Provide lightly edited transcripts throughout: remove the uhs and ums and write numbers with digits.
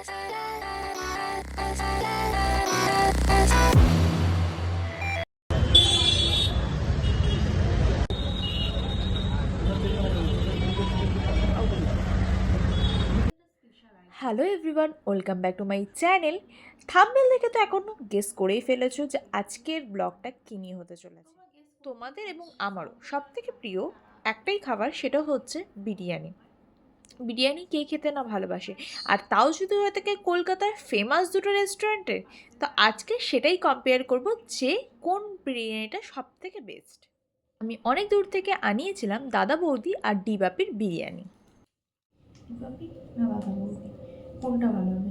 Hello everyone, welcome back to my channel. Thumbnail দেখে তো এখনও গেস করেই ফেলেছো যে আজকের ব্লগটা কী নিয়ে হতে চলেছে। তোমাদের এবং আমারও সবথেকে প্রিয় একটাই খাবার, সেটা হচ্ছে বিরিয়ানি। বিরিয়ানি কে খেতে না ভালোবাসে, আর তাও যদি হয়ে থাকে কলকাতার ফেমাস দুটো রেস্টুরেন্টে। তো আজকে সেটাই কম্পেয়ার করব যে কোন বিরিয়ানিটা সবথেকে বেস্ট। আমি অনেক দূর থেকে আনিয়েছিলাম দাদা বৌদি আর ডিবাপির বিরিয়ানি। ডিবাপি না দাদা বৌদি, কোনটা ভালো হবে?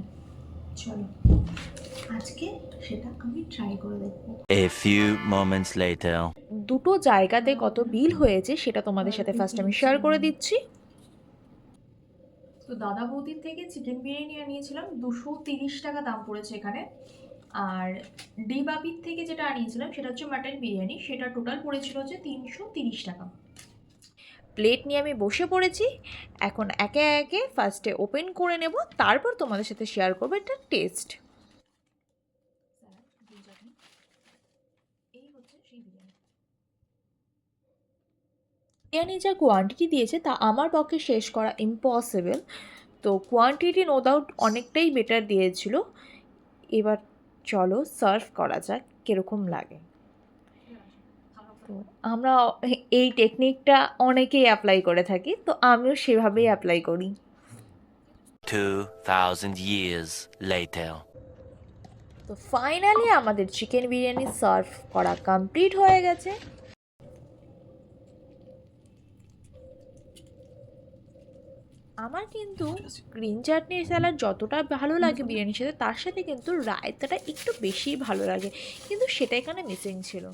চলো আজকে সেটা আমি ট্রাই করে দেখবো। A few moments later. দুটো জায়গাতে কত বিল হয়েছে সেটা তোমাদের সাথে ফার্স্ট আমি শেয়ার করে দিচ্ছি। তো দাদা বৌদির থেকে চিকেন বিরিয়ানি আনিয়েছিলাম, 230 টাকা দাম পড়েছে এখানে। আর ডিবাপির থেকে যেটা আনিয়েছিলাম সেটা হচ্ছে মাটন বিরিয়ানি, সেটা টোটাল পড়েছিল হচ্ছে 330 টাকা। প্লেট নিয়ে আমি বসে পড়েছি। এখন একে একে ফার্স্টে ওপেন করে নেব, তারপর তোমাদের সাথে শেয়ার করবো এটা টেস্ট। এই হচ্ছে সেই বিরিয়ানি। বিরিয়ানি যা কোয়ান্টিটি দিয়েছে তা আমার পক্ষে শেষ করা ইম্পসিবল। তো কোয়ান্টিটি নো ডাউট অনেকটাই বেটার দিয়েছিল। এবার চলো সার্ভ করা যাক কীরকম লাগে। তো আমরা এই টেকনিকটা অনেকেই অ্যাপ্লাই করে থাকি, তো আমিও সেভাবেই অ্যাপ্লাই করি। 2000 years later. তো ফাইনালি আমাদের চিকেন বিরিয়ানি সার্ভ করা কমপ্লিট হয়ে গেছে। আমার কিন্তু গ্রিন চাটনির স্যালাড যতটা ভালো লাগে বিরিয়ানির সাথে, তার সাথে কিন্তু রায়তাটা একটু বেশি ভালো লাগে, কিন্তু সেটা এখানে মিসিং ছিল।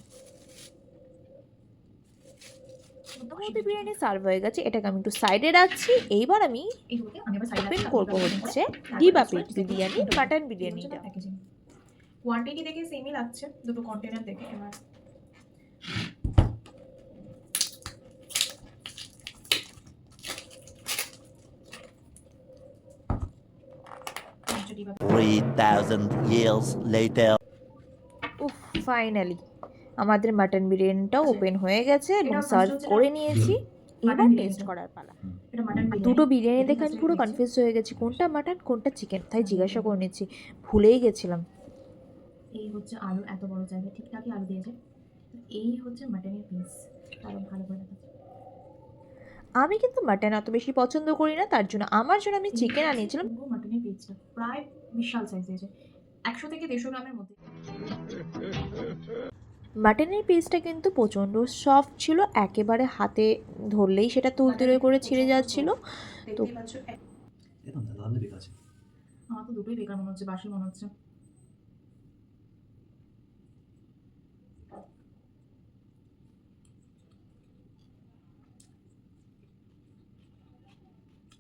মোটামুটি বিরিয়ানি সার্ভ হয়ে গেছে, এটাকে আমি একটু সাইডে রাখছি। এইবার আমি ওপেন করবো হচ্ছে ডিবাপির বিরিয়ানি, মাটন বিরিয়ানিটা। কোয়ান্টিটি দেখে সেমই লাগছে দুটো কন্টেনার দেখে। এবার Diba. 3000 years later. উফ, ফাইনালি আমাদের মাটন বিরিয়ানিটাও ওপেন হয়ে গেছে এবং সার্ভ করে নিয়েছি। এবার টেস্ট করার পালা। দুটো বিরিয়ানি দেখে আমি পুরো কনফিউজ হয়ে গেছি, কোনটা মাটন কোনটা চিকেন, তাই জিজ্ঞাসা করে নিচ্ছি, ভুলেই গেছিলাম। এই হচ্ছে আলু, এত বড় জায়গায় ঠিকঠাকই আলু দিয়েছে। এই হচ্ছে মাটনের পিস, আরও ভালো করে দেখাচ্ছি। আমি কিন্তু মাটন অত বেশি পছন্দ করি না, তার জন্য আমার জন্য আমি চিকেন আনিয়েছিলাম। মাটনের পিসটা প্রায় বিশাল সাইজ দিয়েছে, 100 থেকে 150 গ্রামের মধ্যে। মাটনের পিসটা কিন্তু প্রচণ্ড সফট ছিল, একেবারে হাতে ধরলেই সেটা তুলতুলে করে ছিঁড়ে যাচ্ছিল। তো আমার তো দুটোই বেকার মনে হচ্ছে, বাসি মনে হচ্ছে।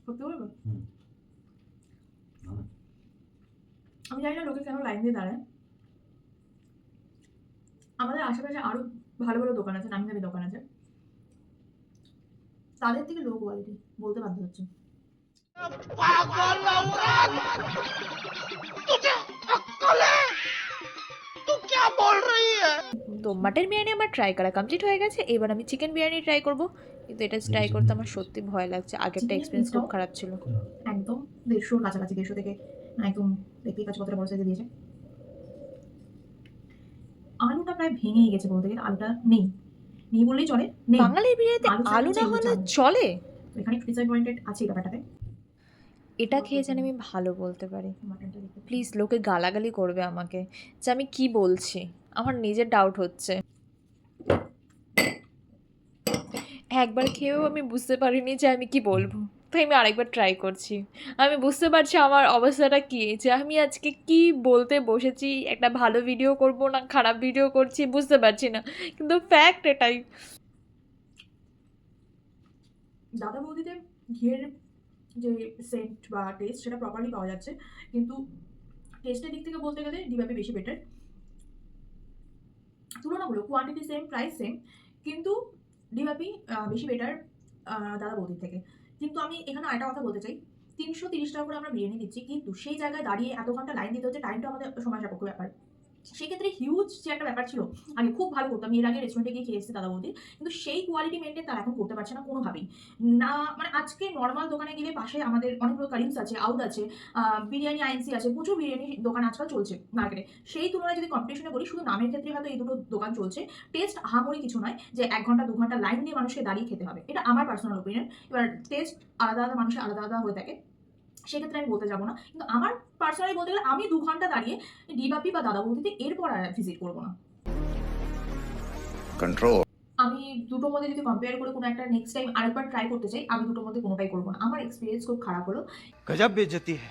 সত্যি বলবো, আমি জানি না লোকে কেন লাইন দিয়ে দাঁড়ায়। আমাদের আশেপাশে আরো ভালো ভালো দোকান আছে, নামি দামি দোকান আছে, তাদের থেকে লো কোয়ালিটি বলতে বাধ্য হচ্ছে। তো মাটন বিরিয়ানি আমার ট্রাই করা কমপ্লিট হয়ে গেছে। এবার আমি চিকেন বিরিয়ানি ট্রাই করব, কিন্তু এটা ট্রাই করতে আমার সত্যি ভয় লাগছে, আগেরটা এক্সপিরিয়েন্স খুব খারাপ ছিল। একদম 150 কাছাকাছি, 150 থেকে একদম দেখতেই কাছে কতটা বড় সাইজে দিয়েছে। আলুটা প্রায় ভেঙেই গেছে বলতে গেলে, আলুটা নেই, নেই বললেই চলে। বাঙালির বিরিয়ানিতে আলু না হলে চলে, এখানে একটু ডিসঅ্যাপয়েন্টেড আছে এই ব্যাপারটাতে। এটা খেয়ে যেন আমি ভালো বলতে পারি। প্লিজ লোকে গালাগালি করবে আমাকে যে আমি কি বলছি, আমার নিজের ডাউট হচ্ছে। একবার খেয়েও আমি বুঝতে পারিনি যে আমি কি বলবো, তাই আমি আরেকবার ট্রাই করছি। আমি বুঝতে পারছি আমার অবস্থাটা কী, যে আমি আজকে কি বলতে বসেছি, একটা ভালো ভিডিও করব না খারাপ ভিডিও করছি বুঝতে পারছি না, কিন্তু ফ্যাক্ট এটাই। দাদা বৌদিতে ঘিয়ের যে সেন্ট বা টেস্ট সেটা প্রপারলি পাওয়া যাচ্ছে, কিন্তু টেস্টের দিক থেকে বলতে গেলে ডিবাপি বেশি বেটার। তুলনামূলক কোয়ান্টিটি সেম, প্রাইস সেম, কিন্তু ডিবাপি বেশি বেটার দাদা বৌদির থেকে। কিন্তু আমি এখানে আরেকটা কথা বলতে চাই, 330 টাকা করে আমরা বিরিয়ানি দিচ্ছি, কিন্তু সেই জায়গায় দাঁড়িয়ে এত ঘন্টা লাইন দিতে হচ্ছে, টাইমটা আমাদের সময় সাপেক্ষ ব্যাপার। সেক্ষেত্রে হিউজ যে একটা ব্যাপার ছিল, আমি খুব ভালো করতাম, এর আগে রেস্টুরেন্টে গিয়ে খেয়ে এসেছি দাদা বৌদির, কিন্তু সেই কোয়ালিটি মেনটেন তারা এখন করতে পারছে না কোনোভাবেই। না মানে আজকে নর্মাল দোকানে গেলে পাশে আমাদের অনেকগুলো কারিমস আছে, আউদ আছে, বিরিয়ানি আইএনসি আছে, প্রচুর বিরিয়ানি দোকান আজকাল চলছে মার্কেটে। সেই তুলনায় যদি কম্পিটিশনে বলি, শুধু নামের ক্ষেত্রে হয়তো এই দুটো দোকান চলছে, টেস্ট আহামরি কিছু নয় যে 1 ঘন্টা 2 ঘন্টা লাইন দিয়ে মানুষকে দাঁড়িয়ে খেতে হবে। এটা আমার পার্সোনাল ওপিনিয়ন। এবার টেস্ট আলাদা আলাদা মানুষের আলাদা আলাদা হয়ে থাকে, সেক্ষেত্রে আমি বলতে যাবো না, কিন্তু আমার পার্সোনালি বলতে গেলে আমি 2 ঘন্টা দাঁড়িয়ে ডিবাপি বা দাদা বৌদিতে এরপর আর ভিজিট করবো না। control. আমি দুটোর মধ্যে যদি কম্পেয়ার করে কোনো একটা নেক্সট টাইম আরেকবার ট্রাই করতে চাই, আমি দুটোর মধ্যে কোনোটাই করবো না। আমার এক্সপিরিয়েন্স খুব খারাপ হলো। गजब बेइज्जती है।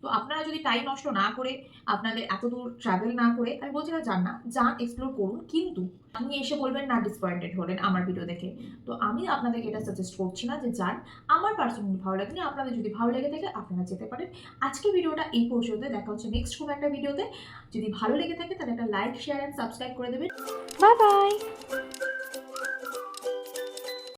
তো আপনারা যদি টাইম নষ্ট না করে, আপনাদের এত দূর ট্রাভেল না করে, আমি বলছি না যান না, যান, এক্সপ্লোর করুন, কিন্তু আপনি এসে বলবেন না ডিসঅ্যাপয়েন্টেড হলেন আমার ভিডিও দেখে। তো আমি আপনাদেরকে এটা সাজেস্ট করছি না যে যান। আমার পার্সোনালি ভালো লাগেনি, আপনাদের যদি ভালো লেগে থাকে আপনারা যেতে পারেন। আজকে ভিডিওটা এই পর্যন্ত, দেখা হচ্ছে নেক্সট কোনো একটা ভিডিওতে। যদি ভালো লেগে থাকে তাহলে একটা লাইক, শেয়ার অ্যান্ড সাবস্ক্রাইব করে দেবেন। Bye bye.